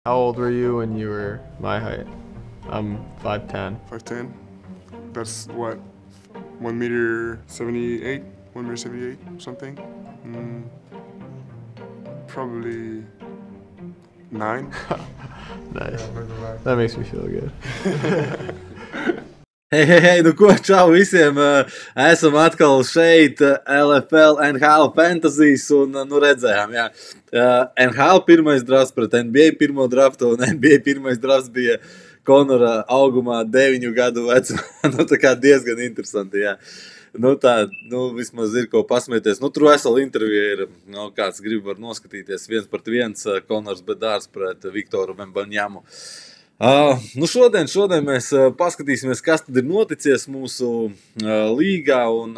How old were you when you were my height? I'm 5'10". 5'10". That's what, 1 meter 78, 1 meter 78 something. Probably 9. Nice. Yeah, maybe like. That makes me feel good. Hei, nu ko, čau visiem! Esam atkal šeit, LFL, NHL Fantasy, un nu redzējām, jā. NHL pirmais drafts pret NBA pirmo draftu, un NBA pirmais drafts bija Konora augumā 9 gadu vecumā. Nu, tā kā diezgan interesanti, jā. Nu, tā, nu, vismaz ir ko pasmieties. Nu, tur vesela intervija ir, nu, kāds grib var noskatīties 1-1, Konors Bedārs pret Viktoru Vembaņamu. Nu šodien mēs paskatīsimies, kas tad ir noticies mūsu līgā, un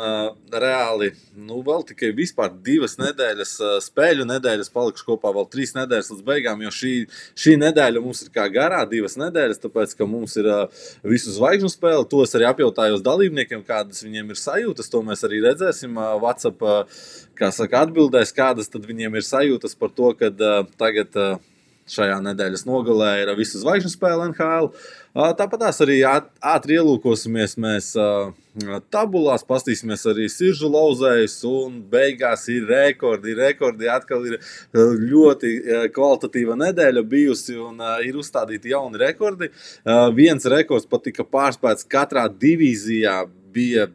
reāli, nu, vēl tikai vispār 2 nedēļas, spēļu nedēļas, palikuši kopā vēl 3 nedēļas līdz beigām, jo šī nedēļa mums ir kā garā 2 nedēļas, tāpēc, ka mums ir visu zvaigžņu spēle, to es arī apjautājos dalībniekiem, kādas viņiem ir sajūtas, to mēs arī redzēsim WhatsApp, kā saka, atbildēs, kādas tad viņiem ir sajūtas par to, kad tagad šajā nedēļas nogalē ir visu zvaigžņu spēle NHL. Tāpatās arī ātri ielūkosimies mēs tabulās, pastīsimies arī siržu lauzējus, un beigās ir rekordi. Atkal ir ļoti kvalitatīva nedēļa bijusi, un ir uzstādīti jauni rekordi. Viens rekords pat tika pārspēts katrā divīzijā, bija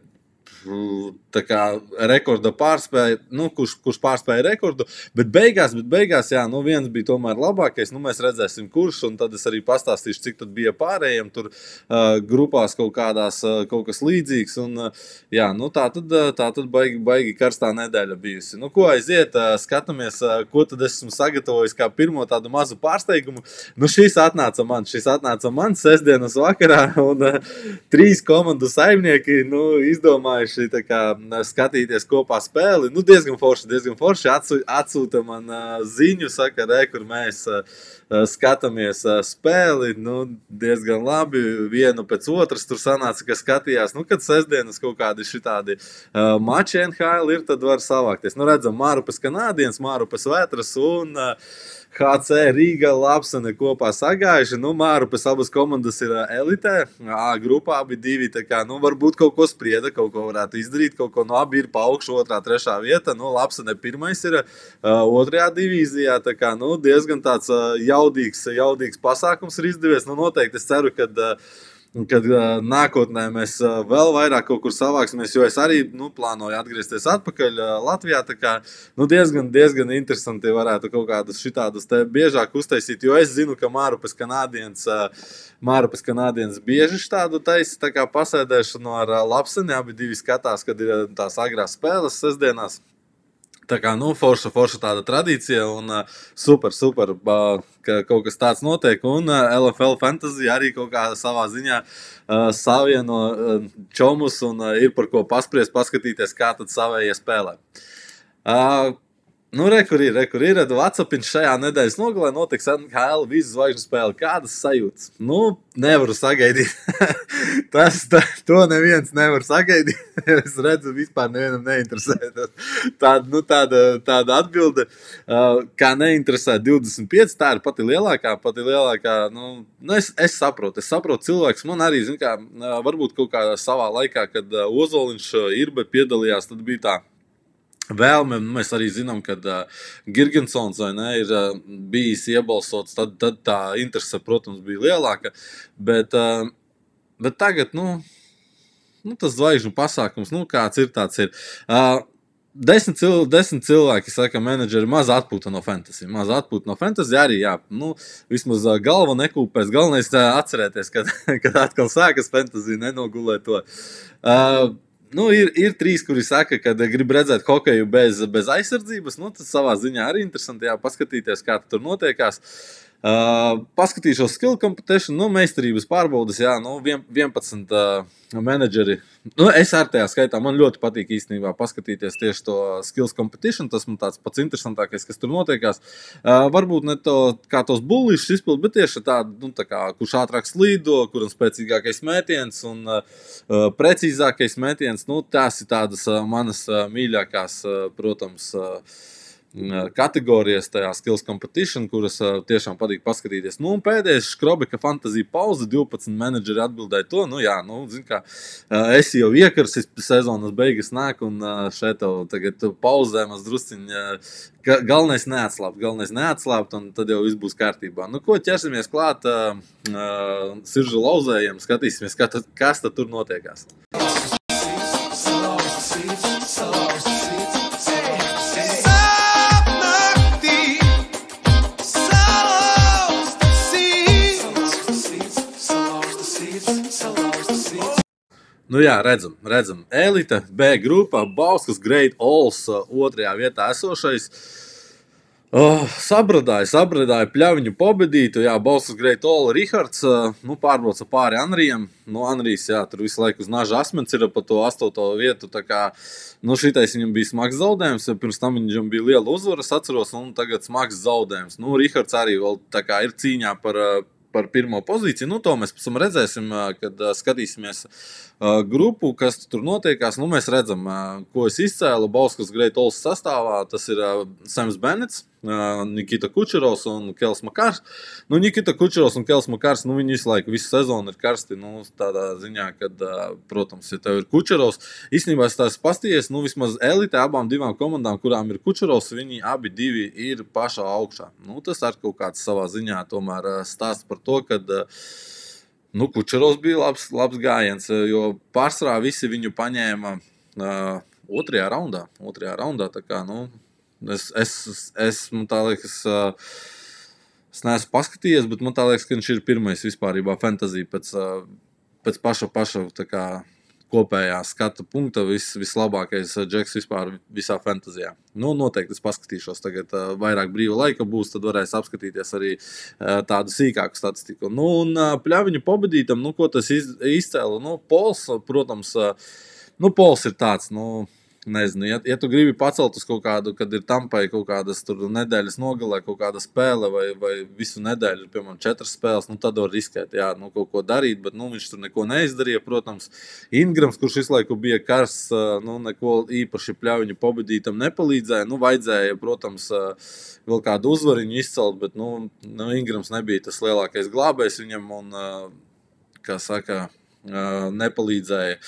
tā kā rekorda pārspēja, nu, kurš pārspēja rekordu, bet beigās, jā, nu, viens bija tomēr labākais, nu, mēs redzēsim kurš, un tad es arī pastāstīšu, cik tad bija pārējiem tur grupās kaut kādās, kaut kas līdzīgs, un jā, nu, tā tad baigi karstā nedēļa bijusi. Nu, ko aiziet, skatāmies, ko tad esmu sagatavojis kā pirmo tādu mazu pārsteigumu. Nu, šis atnāca man sestdienas vakarā, un 3 komandu saimnieki, nu, izdomājuši tā kā skatīties kopā spēli. Nu, diezgan forši atsūta man ziņu, saka, kur mēs skatāmies spēli. Nu, diezgan labi, vienu pēc otras tur sanāca, ka skatījās. Nu, kad sestdienas kaut kādi šitādi mači NHL ir, tad var savākties. Nu, redzam, Mārupes Kanādiens, Mārupes Vētras un HC Rīga Lapsane kopā sagājuši. Nu, Mārupes abas komandas ir elitē. Grupā abi divi, tā kā, nu, varbūt kaut ko sprieda, kaut ko varētu izdarīt, kaut ko, nu, abi ir pa augšu 2., 3. vieta. Nu, Lapsane pirmais ir 2. divīzijā, tā kā, nu, diezgan tāds jaudīgs pasākums ir izdevies. Nu, noteikti es ceru, kad nākotnē mēs vēl vairāk kaut kur savāksimies, jo es arī, nu, plānoju atgriezties atpakaļ Latvijā, tā kā, nu, diezgan interesanti varētu kaut kādus šitādus te biežāk uztaisīt, jo es zinu, ka Mārupes Kanādiens bieži šitādu taisa, tā kā pasēdēšanu ar Lapsani, abi divi skatās, kad ir tās agrās spēles sestdienās. Tā kā, nu, forša tāda tradīcija, un super, ka kaut kas tāds notiek, un LFL Fantasy arī kaut kā savā ziņā savieno čomus, un ir par ko paspriest, paskatīties, kā tad savējie spēlē. Nu, kur ir, WhatsAppiņš šajā nedēļas nogalē notiks NHL visu zvaigžņu spēli. Kādas sajūtas? Nu, nevaru sagaidīt. To neviens nevar sagaidīt. Es redzu, vispār nevienam neinteresē. Tāda atbilde, kā neinteresē 25, tā ir pati lielākā. Nu, es saprotu cilvēks. Man arī, zin kā, varbūt kaut kā savā laikā, kad Ozoliņš Irbe piedalījās, tad bija tā vēlme. Mēs arī zinām, ka Girgensons ir bijis iebalsots, tad tā interese, protams, bija lielāka, bet tagad, nu, tas zvaigžņu pasākums, nu, kāds ir, tāds ir. 10 cilvēki, saka, menedžeri, maz atpūta no fantasy, arī, jā, nu, vismaz galva nekūpēs, galvenais atcerēties, kad atkal sākas fantasy, nenogulē to. Nu, ir 3, kuri saka, ka grib redzēt hokeju bez aizsardzības. Nu, tas savā ziņā arī interesanti, jā, paskatīties, kā tur notiekās. Paskatīšos skill competition, nu, meistarības pārbaudas, jā, nu, 11 menedžeri. Nu, es ar tajā skaitā, man ļoti patīk īstenībā paskatīties tieši to skills competition, tas man tāds pats interesantākais, kas tur notiekās. Varbūt ne to, kā tos bullīšus izpild, bet tieši tādu, nu, tā kā, kurš ātrāk slīdo, kuram spēcīgākais mētiens un precīzākais mētiens, nu, tās ir tādas manas mīļākās, protams, kategorijas tajā skills competition, kuras tiešām patīk paskatīties. Nu, un pēdējais Škrobika fantasija pauze, 12 menedžeri atbildēja to. Nu, jā, nu, zin kā, esi jau iekarsis, sezonas beigas nāk, un šeit tagad pauzē maz drusciņ, galvenais neatslāpt, un tad jau viss būs kārtībā. Nu, ko ķersimies klāt siržu lauzējiem, skatīsimies, kas tad tur notiekās. Nu jā, redzam. Elite, B grupa, Bauskas Great Alls, otrajā vietā esošais. Sabradāja pļaviņu pobedītu, jā, Bauskas Great All Rihards, pārbrauca pāri Anrijam. Nu, Anrijs, jā, tur visu laiku uz naža asmens ir pa to 8. vietu, tā kā, šitais viņam bija smags zaudējums, pirms tam viņam bija liela uzvaras, atceros, un tagad smags zaudējums. Nu, Rihards arī vēl tā kā ir cīņā par pirmo pozīciju. Nu, to mēs pēc tam redzēsim, kad skatīsimies grupu, kas tur notiekās. Nu, mēs redzam, ko es izcēlu Bauskas Great Alls sastāvā. Tas ir Sams Benets, Nikita Kučerovs un Kels Makars. Nu, Nikita Kučerovs un Kels Makars, viņi visu laiku, visu sezonu ir karsti. Nu, tādā ziņā, kad, protams, ja tev ir Kučerovs, īstenībā es tās pastījies, vismaz elite abām divām komandām, kurām ir Kučerovs, viņi abi divi ir pašā augšā. Nu, tas ar kaut kāds savā ziņā tomēr stāsts par to, kad Kučerovs bija labs gājiens, jo pārsvarā visi viņu paņēma otrajā raundā, tā kā, man tā liekas, es neesmu paskatījies, bet man tā liekas, ka viņš ir pirmais vispārībā fantasy pēc paša tā kā kopējā skata punkta vislabākais džeks vispār visā fantasijā. Nu, noteikti es paskatīšos tagad vairāk brīva laika būs, tad varēs apskatīties arī tādu sīkāku statistiku. Nu, un pļaviņu pobedītam, ko tas izcēla? Nu, Pols, protams, Pols ir tāds, nezinu, ja tu gribi pacelt uz kaut kādu, kad ir Tampai kaut kādas tur nedēļas nogalē, kaut kāda spēle vai visu nedēļu, piemēram, 4 spēles, tad var riskēt, jā, kaut ko darīt, bet, viņš tur neko neizdarīja, protams. Ingrams, kurš visu laiku bija karsts, neko īpaši pļaviņu pobedītam nepalīdzēja, vajadzēja, protams, vēl kādu uzvariņu izcelt, bet, Ingrams nebija tas lielākais glābējs viņam un, kā saka, nepalīdzēja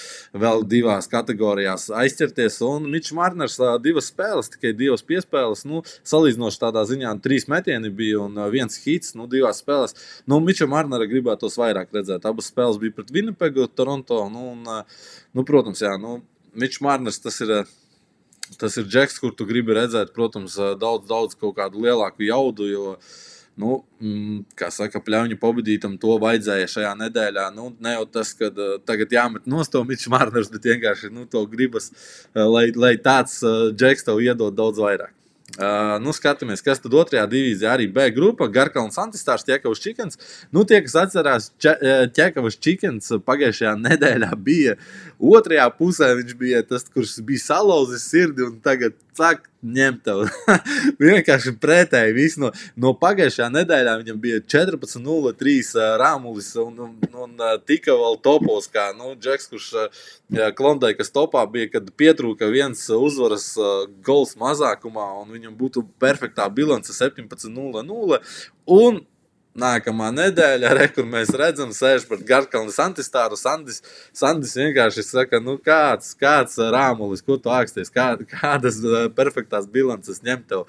vēl 2 kategorijās aizķerties, un Mičs Marners 2 spēles, tikai 2 piespēles, salīdzinoši tādā ziņā 3 metieni bija un 1 hits, 2 spēles. Miča Marnera gribētos vairāk redzēt, abas spēles bija pret Winnipegu, Toronto, protams, jā, Mičs Marners tas ir džeks, kur tu gribi redzēt, protams, daudz kaut kādu lielāku jaudu, jo kā saka, pļaviņu pobedītam to vajadzēja šajā nedēļā. Ne jau tas, ka tagad jāmet nost to Mičs Marners, bet vienkārši to gribas, lai tāds džeks tev iedod daudz vairāk. Skatāmies, kas tad otrajā divīzijā arī B grupa, Garkalns Antistārs, Ķekavas Čikens. Tie, kas atcerās, Ķekavas Čikens pagājušajā nedēļā bija otrajā pusē, viņš bija tas, kurš bija salauzis sirdi un tagad sāk ņemt tev. Vienkārši pretēji visu. No pagājušajā nedēļā viņam bija 14-0-3 Rāmulis un tika vēl topos, kā džeks, kurš Klondaikas topā bija, kad pietrūka viens uzvaras gols mazākumā un viņam būtu perfektā bilance 17-0-0 un nākamā nedēļa, kur mēs redzam, sēž pret Garkalnis Antistāru, Sandis vienkārši saka, kāds Rāmulis, ko tu āksties, kādas perfektās bilances ņem tev,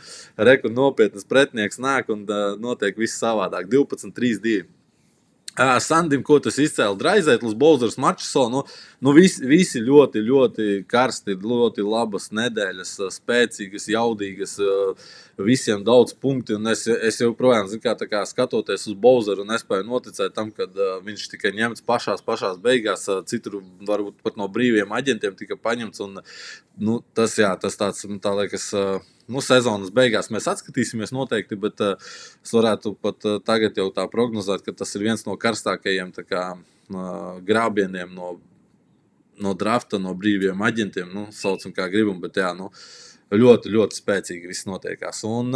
kur nopietnas pretnieks nāk un notiek viss savādāk, 12-3-2. Sandim, ko tas izcēla Draizētlis, Bozers, Marčso, visi ļoti, ļoti karsti, ļoti labas nedēļas, spēcīgas, jaudīgas, visiem daudz punkti, un es joprojām, tā kā skatoties uz Bozeru, nespēju noticēt tam, kad viņš tika ņemts pašās beigās, citur varbūt pat no brīviem aģentiem tika paņemts, un, tas tāds, tā liekas, sezonas beigās mēs atskatīsimies noteikti, bet es varētu pat tagad jau tā prognozēt, ka tas ir viens no karstākajiem tā kā, grābieniem no drafta, no brīviem aģentiem, saucam kā gribam, bet jā, ļoti, ļoti spēcīgi viss notiekās. Un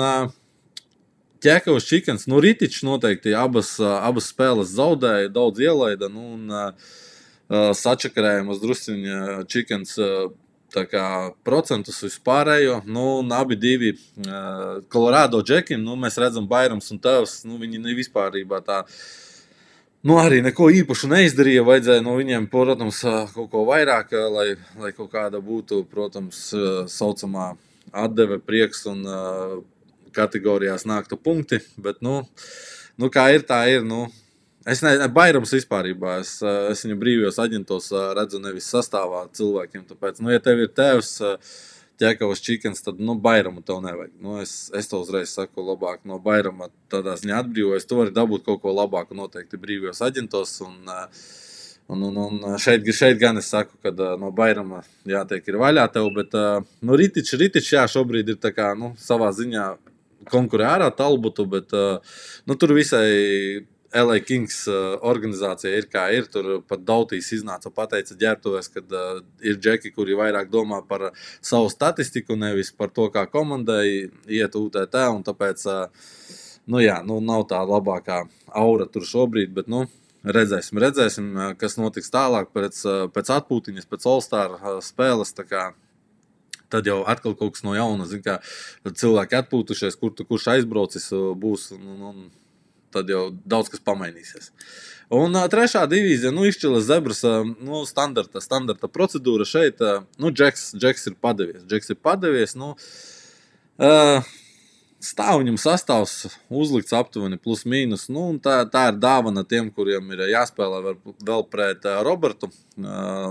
Ķekavas Čikens, Ritičs noteikti abas spēles zaudēja, daudz ielaida, un sačakarējumas drusciņa Čikens tā kā procentus vispārējo, un abi divi Colorado džeki, mēs redzam Bairams un Tevs, viņi vispārībā tā, arī neko īpašu neizdarīja, vajadzēja no viņiem, protams, kaut ko vairāk, lai kaut kāda būtu, protams, saucamā atdeve prieks un kategorijās nāktu punkti, bet, kā ir, tā ir, Es nezinu, Bairams vispārībā. Es viņu brīvajos aģentos redzu nevis sastāvā cilvēkiem. Tāpēc, ja tev ir Tevs, ķekavas čikens, tad Bairamu tev nevajag. Es to uzreiz saku labāk no Bairama tādā ziņā atbrīvojas. Tu vari dabūt kaut ko labāku noteikti brīvajos aģentos. Un šeit gan es saku, ka no Bairama jātiek ir vaļā tev. Bet Ritičs jā, šobrīd ir tā kā, savā ziņā konkurē ārā Talbotu, bet tur visai LA Kings organizācija ir kā ir. Tur pat Dautīs iznāca pateica ģērbtuvēs, kad ir džeki, kuri vairāk domā par savu statistiku, nevis par to, kā komandai iet UTT. Un tāpēc, nav tā labākā aura tur šobrīd, bet, redzēsim, kas notiks tālāk pēc atpūtiņas, pēc All-Star spēles. Tad jau atkal kaut kas no jauna, kā cilvēki atpūtušies, kurš aizbraucis būs. Tad jau daudz kas pamainīsies. Un trešā divīzija, izšķilas Zebras, standarta procedūra šeit. Džeks ir padevies. Stāv viņam sastāvs uzlikts aptuveni plus mīnus. Tā ir dāvana tiem, kuriem ir jāspēlē vēl pret Robertu.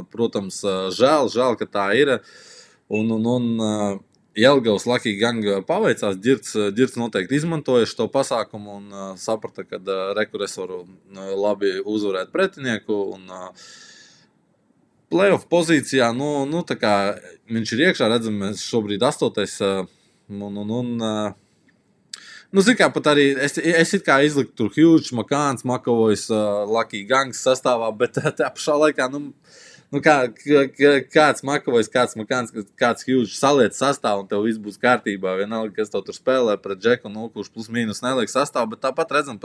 Protams, žēl, ka tā ir. Jelgavs Lucky Gang paveicās, Ģirds noteikti izmantoja šo pasākumu un saprata, ka es varu labi uzvarēt pretinieku. Un playoff pozīcijā, tā kā viņš ir iekšā, redzam, mēs šobrīd 8. Zin kā, pat arī es it kā izliktu tur Hughes, Makāns, Makovojs, Lucky Gangs sastāvā, bet tā pašā laikā, kāds Makovojs, kāds Makāns, kāds Hughes saliec sastāvu un tev viss būs kārtībā. Vienalga, kas tev tur spēlē pret Džeku, kurš plus mīnus neliek sastāvu, bet tāpat redzam,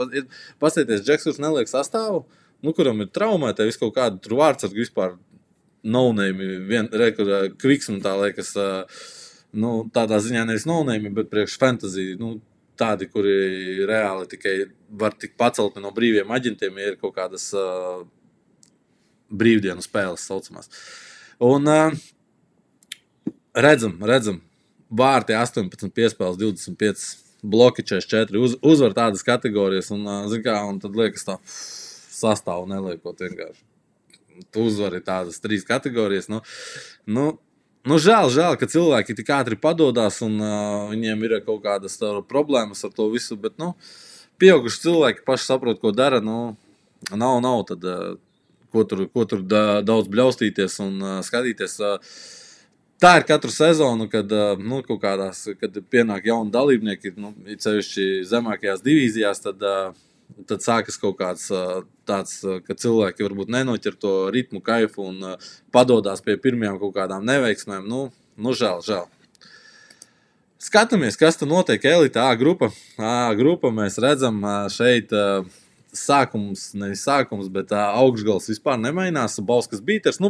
pasieties Džeks, kurš neliek sastāvu, kuram ir traumēta, visu kaut kādu tur vārdsargu vispār no-name, Kviksmu tā liekas, tādā ziņā nevis no-name, bet priekš fantasy, tādi, kuri reāli tikai var tik pacelti no brīviem aģentiem, ja ir kaut kādas brīvdienu spēles saucamās. Un redzam, vārti 18, piespēles 25, bloki 44, uzvar tādas kategorijas, un tad liekas tā sastāvu neliekot vienkārši. Tu uzvari tādas 3 kategorijas, žēl, ka cilvēki tik ātri padodās, un viņiem ir kaut kādas problēmas ar to visu, bet, pieauguši cilvēki paši saprot, ko dara, nav tad, ko tur daudz bļaustīties un skatīties. Tā ir katru sezonu, kad, kaut kādās, kad pienāk jauni dalībnieki, cevišķi zemākajās divīzijās, tad sākas kaut kāds tāds, ka cilvēki varbūt nenoķer to ritmu, kaifu un padodās pie pirmajām kaut kādām neveiksmēm. Žēl. Skatāmies, kas tur notiek elita A grupa. Mēs redzam šeit nevis sākums, bet augšgals vispār nemainās. Bauskas Bīters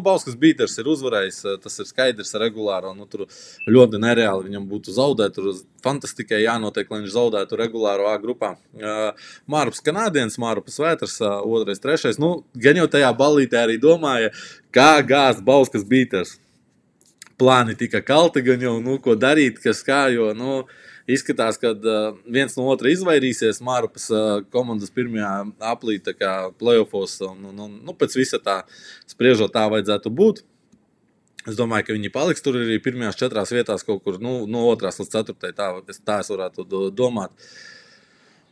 ir uzvarējis, tas ir skaidrs regulāri, un tur ļoti nereāli viņam būtu zaudēt. Tur fantastikai jānotiek, lai viņš zaudētu regulāro A grupā. Mārups Kanādiens, Mārupas Vētras, 2., 3. Gan jau tajā ballītē arī domāja, kā gāzt Bauskas Bīters. Plāni tika kalti, gan jau, ko darīt, kas kā, jo, izskatās, ka viens no otra izvairīsies. Mārupas komandas pirmajā aplī, tā kā playoffos, un pēc visa tā spriežot tā vajadzētu būt. Es domāju, ka viņi paliks tur arī pirmajās 4 vietās kaut kur, no 2. līdz 4. Tā es varētu domāt.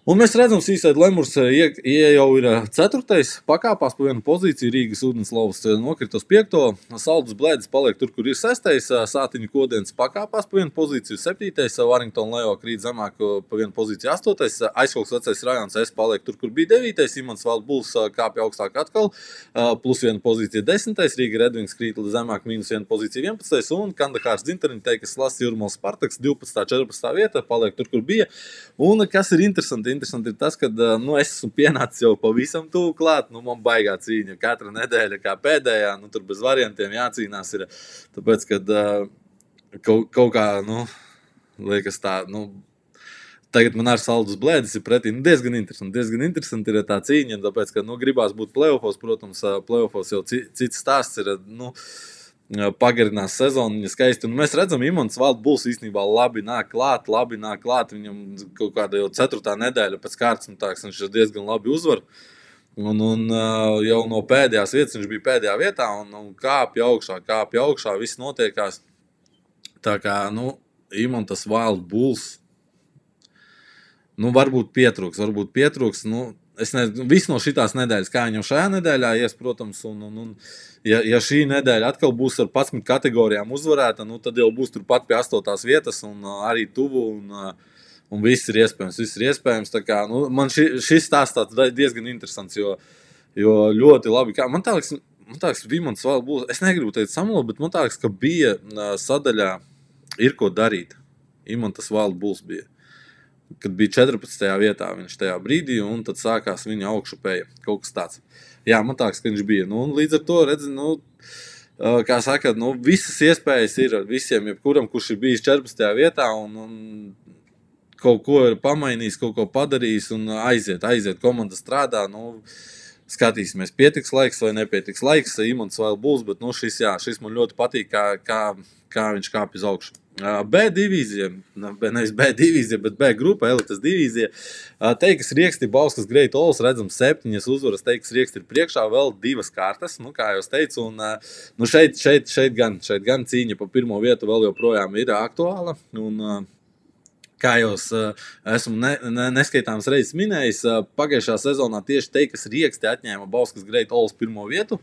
Un mēs redzam, Sīsēd Lemurs jau ir 4. pakāpās pa vienu pozīciju, Rīgas Ūdenslavas nokritos 5. Saldus Blēdis paliek tur, kur ir 6. Sātiņu Kodiens pakāpās pa vienu pozīciju 7. Warrington Leo krīt zemāk pa vienu pozīciju 8. Aizkolks Vecais rajons S paliek tur, kur bija 9. Imants Valdbuls kāpja augstāk atkal, plus vienu pozīciju 10. Rīga Redvings krīt zemāk, mīnus vienu pozīciju 11. Un Kandahārs Dzintariņa Teikas Lasts Jūrmals Spartaks 12. 14. vieta paliek tur, kur bija. Un kas ir interesanti, interesanti ir tas, ka es esmu pienācis jau pavisam tuvu klāt. Man baigā cīņa katra nedēļa, kā pēdējā. Tur bez variantiem jācīnās. Ir, tāpēc, kad kaut kā, liekas tā, tagad man ar Saldus Blēdis ir pretī. Diezgan interesanti ir tā cīņa. Tāpēc, ka gribās būt playoffos. Protams, playoffos jau cits stāsts ir. Pagarinās sezonu, viņa skaisti. Mēs redzam, Imants Wild Bulls īstenībā labi nāk klāt. Viņam kaut kāda jau 4. nedēļa pēc kārtas, viņš ir diezgan labi uzvar. Un jau no pēdējās vietas viņš bija pēdējā vietā un kāpja augšā, viss notiekās. Tā kā, Imantas Wild Bulls, varbūt pietrūks, es nezinu, viss no šitās nedēļas, kā viņam šajā nedēļā ies, protams, ja šī nedēļa atkal būs ar 11 kategorijām uzvarēta, tad jau būs turpat pie 8. vietas un arī tuvu un viss ir iespējams. Tā kā, man šis stāsts diezgan interesants, jo ļoti labi, man tā liekas, Imants vēl būs, es negribu teikt samulot, bet man tā liekas, ka bija sadaļā ir ko darīt. Imantas Wild Bulls bija. Kad bija 14. vietā viņš tajā brīdī, un tad sākās viņa augšupēja. Kaut kas tāds. Jā, man tāks, ka viņš bija. Līdz ar to, redzi, kā saka, visas iespējas ir visiem, jebkuram, kurš ir bijis 14. vietā, un kaut ko ir pamainījis, kaut ko padarījis, un aiziet, komanda strādā, skatīsimies, pietiks laiks vai nepietiks laiks, Imants Wild Bulls, bet šis man ļoti patīk, kā viņš kāpj uz augšu. B divīzija, nevis B divīzija, bet B grupa, elites divīzija. Teikas Rieksti, Bauskas Great Ols, redzam 7 uzvaras, Teikas Rieksti ir priekšā, vēl 2 kārtas, kā jau es teicu, un šeit gan cīņa pa pirmo vietu vēl joprojām ir aktuāla, un kā jau esmu neskaitāms reizes minējis, pagājušā sezonā tieši Teikas Rieksti atņēma Bauskas Great Ols pirmo vietu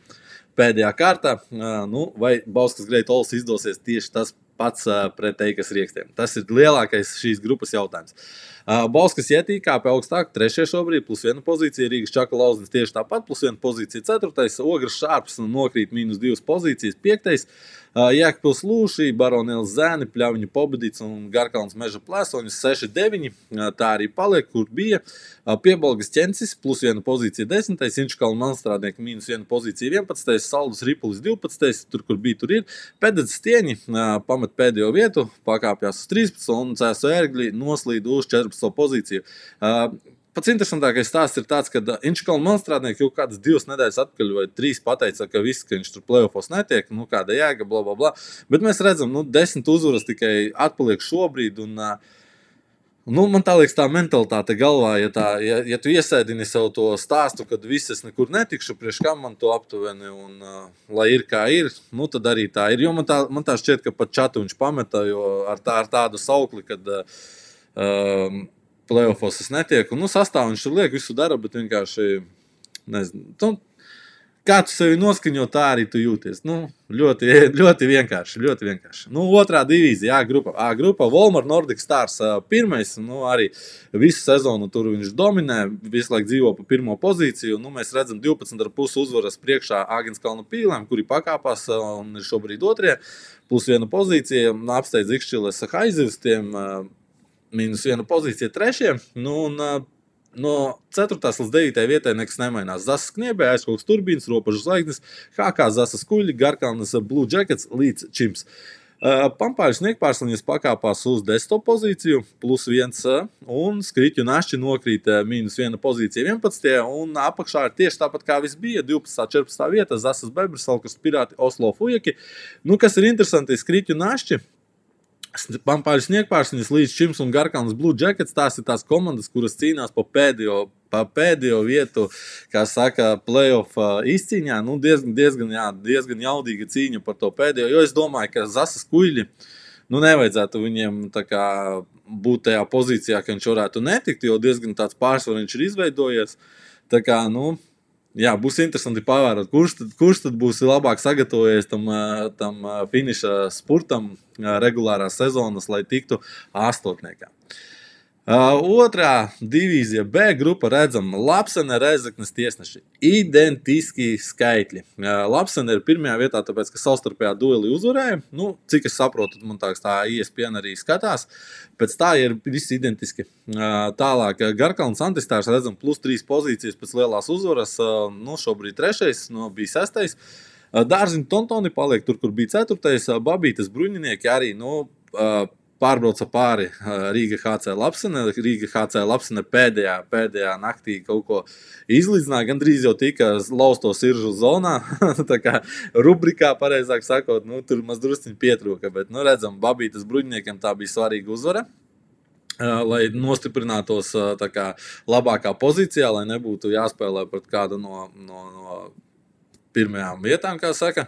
pēdējā kārtā, vai Bauskas Great Ols izdosies tieši tas pats pret Teikas Riekstiem. Tas ir lielākais šīs grupas jautājums. Bauskas Jetī kāpj augstāk, 3. šobrīd, +1 pozīcija, Rīgas Čaka Lauznis tieši tāpat, +1 pozīcija, 4. Ogres Šārps nokrīt -2 pozīcijas, 5. Jēkpils Lūšī, Baronēls Zēni, Pļaviņu Pobedīts un Garkalns Meža Plēsoņus 6-9, tā arī paliek, kur bija. Piebalgas Ķencis, +1 pozīcija 10. Inčkala Manstrādnieki -1 pozīcija 11. Saldus Ripulis 12. Tur, kur bija, tur ir. Pededz Stieņi pamet pēdējo vietu, pakāpjās uz 13. un Cēsu Ērgļi noslīd uz 14. pozīciju. Pats interesantākais stāsts ir tāds, ka Inčkala Manstrādnieki jau kādas 2 nedēļas atpakaļ vai 3 pateica, ka viņš tur playoffos netiek, kāda jēga, blablabla. Bet mēs redzam, 10 uzvaras tikai atpaliek šobrīd, un man tā liekas tā mentalitāte galvā, ja tu iesēdini sev to stāstu, kad viss es nekur netikšu, priekš kam man to aptuveni, un lai ir kā ir, tad arī tā ir. Jo man tā šķiet, ka pat čatu viņš pameta, jo ar tādu saukli, kad playoffos es netieku. Sastāv viņš tur liek, visu dara, bet vienkārši, nezinu, kā tu sevi noskaņo, tā arī tu jūties. Ļoti vienkārši. Otrā divīzija, A grupa, Volmar Nordic Stars, pirmais, arī visu sezonu tur viņš dominē, visu laiku dzīvo pa pirmo pozīciju. Mēs redzam 12,5 uzvaras priekšā Āgenskalna Pīlēm, kuri pakāpās un ir šobrīd 2. +1 pozīcija, apsteidz Ikšķiles Haizivstiem, -1 pozīcija 3. No 4. līdz 9. vietai nekas nemainās. Zasas Kniebē, Aizkoks Turbīns, Ropažu Zvaigznes, HK Zasas Kuļi, Garkalnas Blue Jackets līdz Čims. Pampāļu Sniegpārsliņas pakāpās uz 10. pozīciju, +1, un Skriķu Našķi nokrīt -1 pozīcija 11. un apakšā ir tieši tāpat kā viss bija, 12. 14. vieta, Zasas Bebris, Salkas Pirāti, Oslo Fujeki. Kas ir interesanti, Skriķu Našķi, Pampāļu Sniegpārsliņas līdz Čims un Garkalnas Blue Jackets, tās ir tās komandas, kuras cīnās pa pēdējo vietu, kā saka, playoff izcīņā. Diezgan jaudīga cīņa par to pēdējo, jo es domāju, ka Zasas Kuļi, nevajadzētu viņiem tā kā būt tajā pozīcijā, ka viņš varētu netikt, jo diezgan tāds pārsvar viņš ir izveidojies. Tā kā, jā, būs interesanti pavērot, kurš tad būs labāk sagatavojies tam finiša spurtam regulārās sezonas, lai tiktu astotniekā. Otrā divīzija B grupa redzam Lapsene Rezeknes tiesneši. Identiski skaitļi. Lapsene ir pirmajā vietā, tāpēc, ka savstarpējā dueli uzvarēja. Nu, cik es saprotu, man tā ESPN arī skatās. Pēc tā ir visi identiski. Tālāk Garkalns Antistārs redzam plus 3 pozīcijas pēc lielās uzvaras. Nu, šobrīd 3. Bija 6. Dārziņu Tontoni paliek tur, kur bija 4. Babītes Bruņinieki arī, pārbrauca pāri Rīga HC Lapsene. Rīga HC Lapsene pēdējā naktī kaut ko izlīdzināja. Gandrīz jau tika lausto siržu zonā. Tā kā rubrikā, pareizāk sakot, tur maz drusciņi pietrūka. Bet, redzam, Babītes Bruņiniekiem tā bija svarīga uzvara. Lai nostiprinātos tā kā labākā pozīcijā, lai nebūtu jāspēlē pret kādu no pirmajām vietām, kā saka.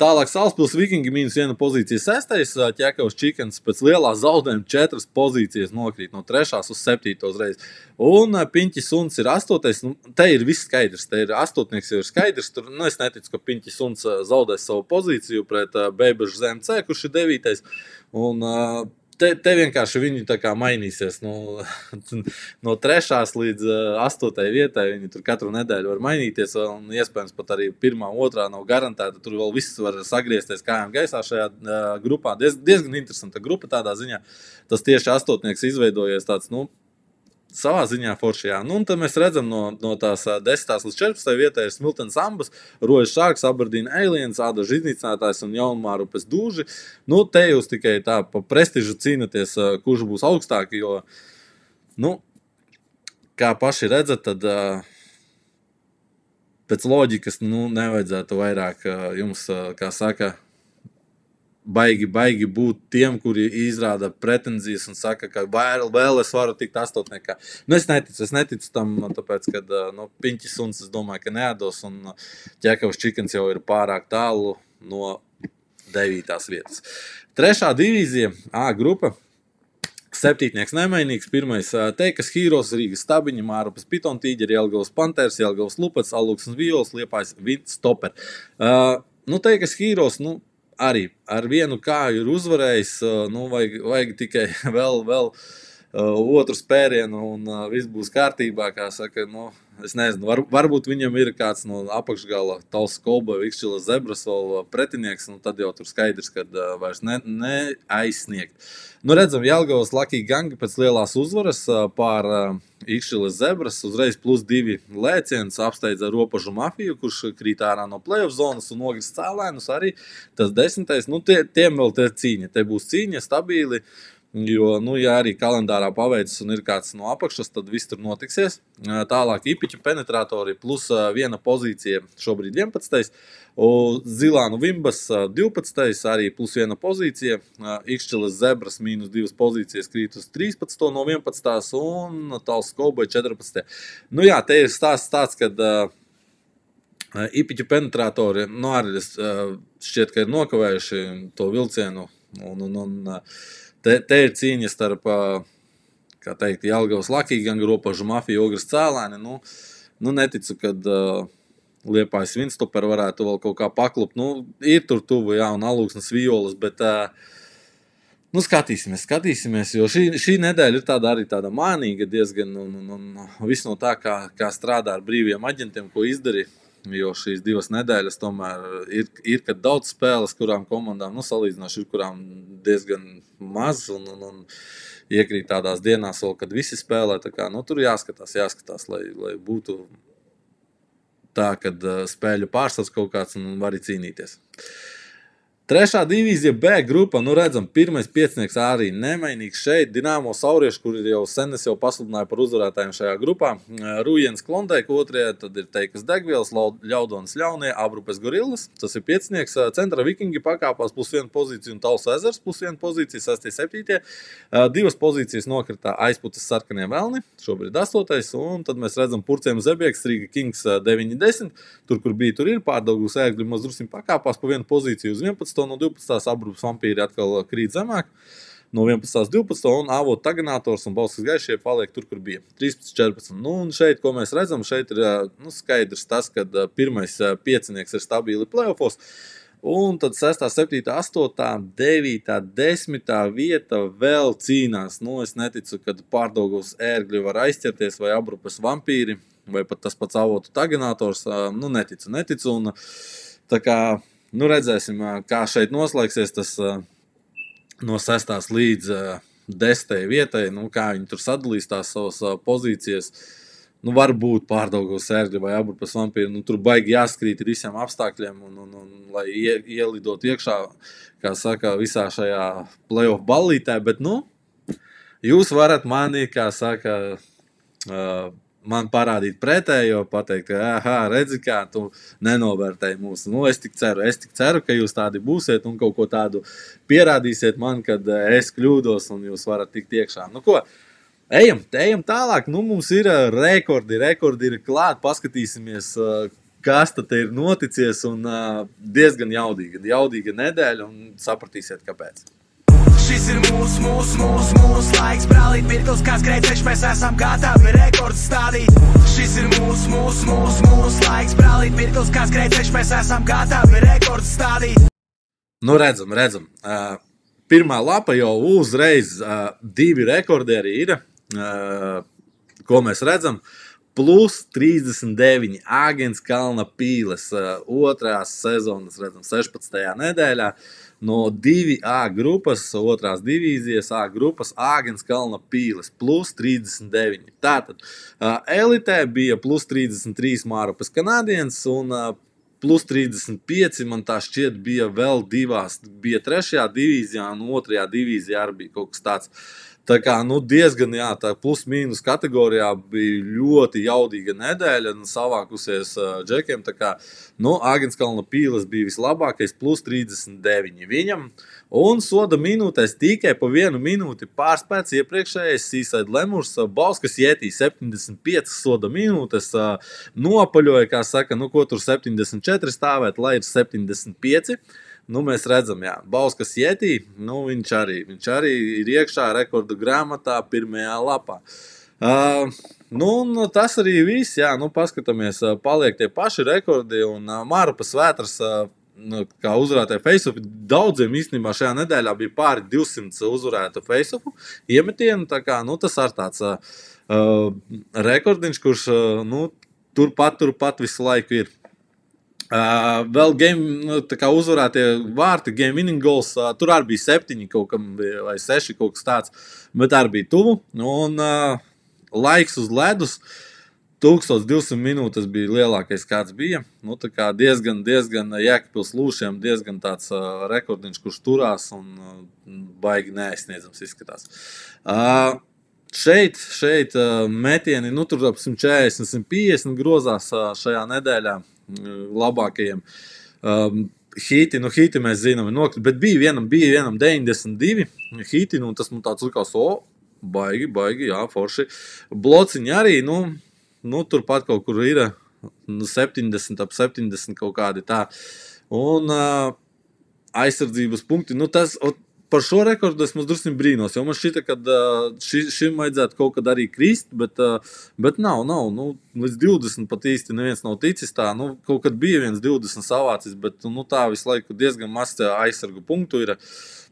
Tālāk Salaspils Vikingi -1 pozīcija 6. Ķekavas Čikens pēc lielā zaudējuma 4 pozīcijas nokrīt no 3. uz 7. uzreiz. Un Piņķis Suns ir 8. Te ir viss skaidrs. Te ir 8. jau ir skaidrs. Tur, es neticu, ka Piņķis Suns zaudēs savu pozīciju pret Beibežu ZMC, kurš ir 9. Un te vienkārši viņi tā kā mainīsies. No 3. līdz 8. vietai viņi tur katru nedēļu var mainīties. Un iespējams pat arī 1. un 2. nav garantēta. Tur vēl viss var sagriezties kājām gaisā šajā grupā. Diezgan interesanta grupa tādā ziņā. Tas tieši 8. izveidojies tāds, savā ziņā foršajā. Un tad mēs redzam no tās 10. līdz 14. vietai ir Smiltens Ambas, Rojas Šārks, Aberdeen Aliens, Ādažu iznīcinātājs un Jaunmārupes Dūži. Te jūs tikai tā pa prestižu cīnaties, kurš būs augstāk, jo, kā paši redzat, tad pēc loģikas, nevajadzētu vairāk jums, kā saka, baigi būt tiem, kuri izrāda pretenzijas un saka, ka vēl es varu tikt 8. Es neticu tam, tāpēc, ka Piņķis Suns, es domāju, ka neatdos, un Ķekavas Čikens jau ir pārāk tālu no 9. vietas. 3. divīzija, A grupa. 7. nemainīgs, 1. Teikas Hīros, Rīgas Stabiņa, Mārupes Pitontīģeri, Jelgavas Panters, Jelgavas Lupats, Alūksnes Viols, Liepājs Windstopper. Teikas Hīros, arī ar vienu kāju ir uzvarējis, vajag tikai vēl otru spērienu un viss būs kārtībā, kā saka, es nezinu, varbūt viņam ir kāds no apakšgala Tals Kolba, Vikšķila Zebras vēl pretinieks, tad jau tur skaidrs, kad vairs neaizsniegt. Redzam, Jelgavas Lucky Gangi pēc lielās uzvaras pār Ikšķilas Zebras, uzreiz plus 2 lēcienus apsteidza Ropažu Mafiju, kurš krīt ārā no playoff zonas un nogrist Cēlēnus arī. Tas 10. Tiem vēl te cīņa. Te būs cīņa stabili, jo, ja arī kalendārā paveicis un ir kāds no apakšas, tad viss tur notiksies. Tālāk Ipiķu penetratori plus 1 pozīcija, šobrīd 11. Zilānu Vimbas 12. arī plus 1 pozīcija. Ikšķilas Zebras mīnus 2 pozīcijas krīt uz 13. no 11. un Tals Kolbai 14. Te ir stāsts tāds, kad Ipiķu penetratori, arī šķiet, ka ir nokavējuši to vilcienu un Te ir cīņa starp, kā teikt, Jelgavas Lucky Gangi, Ropažu Mafiju, Ogres Cēlēni. Neticu, kad Liepājs Windstopper varētu vēl kaut kā paklupt. Ir tur tuvu, un Alūksnes Violas, bet skatīsimies, jo šī nedēļa ir arī tāda mānīga diezgan, un viss no tā, kā strādā ar brīviem aģentiem, ko izdarīja. Jo šīs 2 nedēļas tomēr ir kad daudz spēles, kurām komandām, salīdzinoši ir, kurām diezgan maz un iekrīt tādās dienās vēl, kad visi spēlē. Tā kā, tur jāskatās, lai būtu tā, kad spēļu pārsvars kaut kāds un var cīnīties. 3. divīzija B grupa, redzam, 1. piecinieks arī nemainīgs šeit. Dinamo Saurieši, kuri jau sen pasludināja par uzvarētājiem šajā grupā. Rujens Klondēka 2. Tad ir Teikas Degvielas, Ļaudonas Ļaunie, Abrupes Gorillas. Tas ir piecinieks. Centra Vikingi pakāpās plus 1 pozīciju un Tals Ezers plus 1 pozīciju, 6. 7. 2 pozīcijas nokritā Aizputes Sarkanie Velni, šobrīd 8. Un tad mēs redzam Purciem Zebieks, Rīga Kings 9-10. Tur, kur bija, tur ir Pārdaugavas Ērgļi mazdrusim pakāpās pa 1 pozīciju uz 11. No 12. Abrupes Vampīri atkal krīt zemāk. No 11. 12. un Āvot Taganators un Bauskas Gaišie paliek tur, kur bija 13-14. Un šeit, ko mēs redzam, šeit ir skaidrs tas, ka 1. piecinieks ir stabili playoffos. Un tad 6., 7., 8., 9., 10. vieta vēl cīnās. Nu, es neticu, kad Pārdaugavas ērgļi var aizķerties vai Abrupas vampīri, vai pat tas pats Avotu taginators. Nu, neticu. Un tā kā, nu, redzēsim, kā šeit noslēgsies tas no 6. līdz 10. vietai, nu, kā viņi tur sadalīs tās savas pozīcijas. Nu, varbūt Pārdaugavas ērgļi vai Abrupas vampīri, nu, tur baigi jāskrīt ar visiem apstākļiem, un lai ielidot iekšā, kā saka, visā šajā playoff ballītē, bet, nu, jūs varat mani, kā saka, man parādīt pretējo, pateikt, ka, redzi, kā tu nenovērtēji mūsu. Nu, es tik ceru, ka jūs tādi būsiet un kaut ko tādu pierādīsiet man, kad es kļūdos un jūs varat tikt iekšā. Nu, ko? Ejam tālāk, nu mums ir rekordi ir klāt, paskatīsimies, kas tad ir noticies un diezgan jaudīga nedēļa un sapratīsiet, kāpēc. Šis ir mūsu laiks, brālīt mirklis, kā skrēcēš, mēs esam gatavi rekords stādīt. Šis ir mūsu laiks, brālīt mirklis, kā skrēcēš, mēs esam gatavi rekords stādīt. Nu, redzam. Pirmā lapa jau uzreiz 2 rekordi arī ir. Ko mēs redzam? Plus 39 Āgens Kalna Pīles 2. sezonas, redzam, 16. nedēļā. No 2A grupas, 2. divīzijas A grupas Āgens Kalna Pīles plus 39. Tātad elitē bija plus 33 Mārupas Kanādiens un plus 35, man tā šķiet, bija vēl 2. Bija 3. divīzijā un 2. divīzijā arī bija kaut kas tāds. Tā kā, nu, diezgan, jā, tā plus-mīnus kategorijā bija ļoti jaudīga nedēļa un savākusies džekiem. Tā kā, nu, Āgens Kalna Pīles bija vislabākais, plus 39 viņam. Un soda minūtēs tikai pa 1 minūti pārspēts iepriekšējais Seaside Lemurs, Bauskas Jetī 75 soda minūtes, nopaļoja, kā saka, nu, ko tur 74 stāvēt, lai ir 75. Nu, mēs redzam, jā, Bauskas Jetī, nu, viņš arī ir iekšā rekordu grāmatā 1. lapā. Nu, tas arī viss, jā, nu, paskatāmies, paliek tie paši rekordi, un Mārupas Vētras, kā uzvarētāja face-off, daudziem īstenībā šajā nedēļā bija pāri 200 uzvarētu face-offu iemetienu, tā kā, nu, tas ar tāds rekordiņš, kurš, nu, turpat visu laiku ir. Vēl tā kā uzvarētie vārti, game winning goals, tur arī bija 7 kaut kam vai 6 kaut kas tāds, bet arī bija tuvu. Un laiks uz ledus 1200 minūtes bija lielākais, kāds bija. Nu, tā kā diezgan Jēkabpils Lūšiem, diezgan tāds rekordiņš, kurš turās un baigi neaizsniedzams izskatās. Šeit metieni, nu, tur ap 140, 150 grozās šajā nedēļā. Labākajiem hīti, nu hīti mēs zinām, bet bija vienam 92 hīti, nu tas man tāds likās, baigi, jā, forši. Blociņi arī, nu turpat kaut kur ir 70, ap 70 kaut kādi tā. Un aizsardzības punkti, nu tas... Par šo rekordu es drusku brīnos, jo man šķita, ka šim vajadzētu kaut kad arī krist, bet nav. Nu, līdz 20 pat īsti neviens nav ticis tā. Nu, kaut kad bija 20 savācis, bet nu, tā visu laiku diezgan maz aizsargu punktu ir.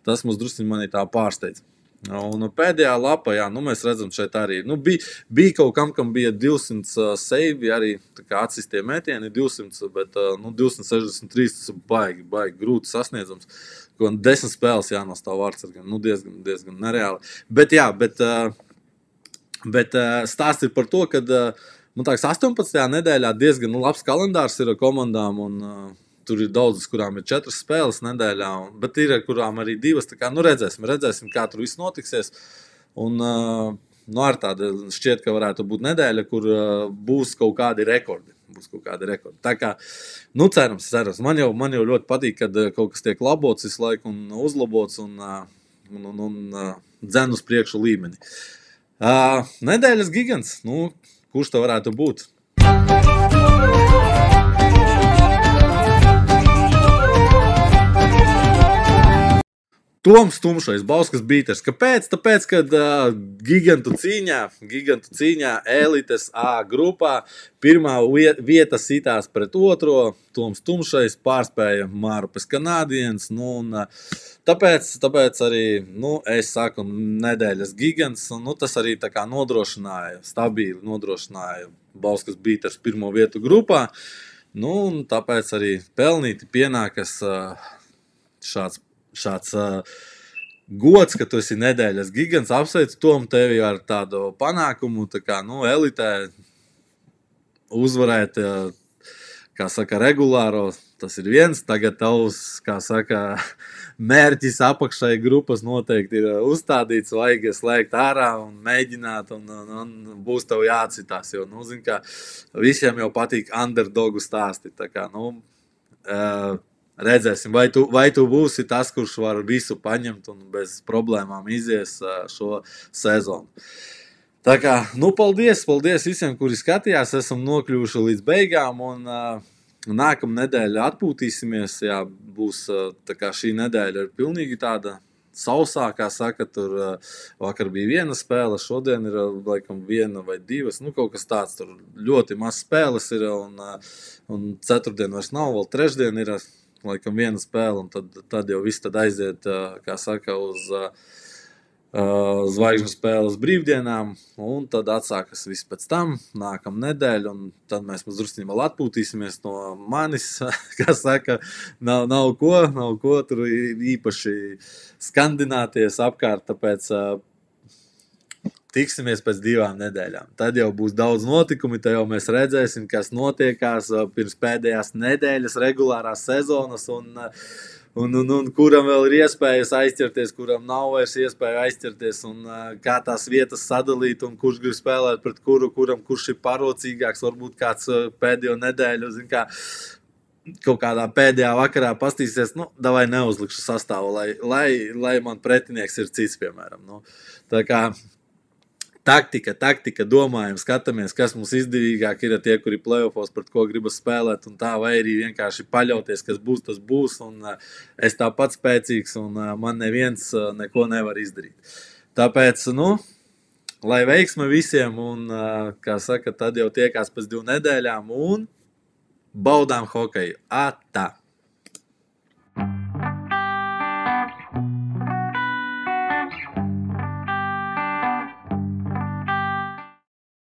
Tas mums drusku mani tā pārsteidz. Un pēdējā lapā, jā, nu mēs redzam šeit arī, nu bija kaut kam bija 200 seivi, arī tā kā atsistie metieni 200, bet 263 tas baigi grūti sasniedzams, ko 10 spēles jānostāv vārdsargam, nu diezgan nereāli. Bet jā, bet stāsts ir par to, ka, man tāks 18. nedēļā diezgan labs kalendārs ir komandām un tur ir daudzas, kurām ir 4 spēles nedēļā, bet ir, kurām arī 2. Tā kā, nu redzēsim, kā tur viss notiksies. Un nu, ar tāda šķiet, ka varētu būt nedēļa, kur būs kaut kādi rekordi. Tā kā, nu cerams. Man jau ļoti patīk, kad kaut kas tiek labots visu laiku un uzlabots un dzen uz priekšu līmeni. Nedēļas gigants, nu, kurš tā varētu būt? Toms Tumšais, Bauskas Bīters. Kāpēc? Tāpēc, kad gigantu cīņā elites A grupā pirmā vieta sitās pret otro, Toms Tumšais pārspēja Mārupes Kanādienes. Tāpēc arī, es saku, nedēļas gigants, tas arī tā kā stabili nodrošināja Bauskas Bīters pirmo vietu grupā. Tāpēc arī pelnīti pienākas šāds gods, ka tu esi nedēļas gigants. Apsveicu Tomu tevi ar tādu panākumu, tā kā, elitē uzvarēt, kā saka, regulāro, tas ir viens. Tagad tavs, kā saka, mērķis apakšai grupas noteikti ir uzstādīts, vajag slēgt ārā un mēģināt, un būs tev jācitās, jo, zin kā, visiem jau patīk underdogu stāsti, tā kā, redzēsim, vai tu būsi tas, kurš var visu paņemt un bez problēmām izies šo sezonu. Tā kā, paldies visiem, kuri skatījās, esam nokļuvuši līdz beigām un nākamā nedēļa atpūtīsimies, jā, būs tā kā šī nedēļa ir pilnīgi tāda sausā, kā saka, tur vakar bija viena spēle, šodien ir laikam viena vai divas, kaut kas tāds, tur ļoti maz spēles ir un ceturtdien vairs nav, vēl trešdien ir laikam viena spēle, un tad jau viss tad aiziet, kā saka, uz zvaigžņu spēles brīvdienām, un tad atsākas viss pēc tam, nākam nedēļa, un tad mēs drusciņi vēl atpūtīsimies no manis, kā saka, nav ko tur īpaši skandināties apkārt, tāpēc tiksimies pēc 2 nedēļām. Tad jau būs daudz notikumi, tad jau mēs redzēsim, kas notiekās pirms pēdējās nedēļas regulārās sezonas un kuram vēl ir iespējas aizķerties, kuram nav vairs iespēja aizķerties un kā tās vietas sadalīt un kurš grib spēlēt pret kuram kurš ir parocīgāks, varbūt kāds pēdējo nedēļu, zin kā, kaut kādā pēdējā vakarā pastīsies, davai neuzlikšu sastāvu, lai man pretinieks ir cits, piemēram. Tā kā taktika, domājam, skatāmies, kas mums izdevīgāk ir tie, kuri playoffos pret ko gribas spēlēt un tā, vai arī vienkārši paļauties, kas būs, tas būs, un es tāpat spēcīgs, un man neviens neko nevar izdarīt. Tāpēc, lai veiksme visiem, un, kā saka, tad jau tiekās pēc 2 nedēļām, un baudām hokeju. Atā!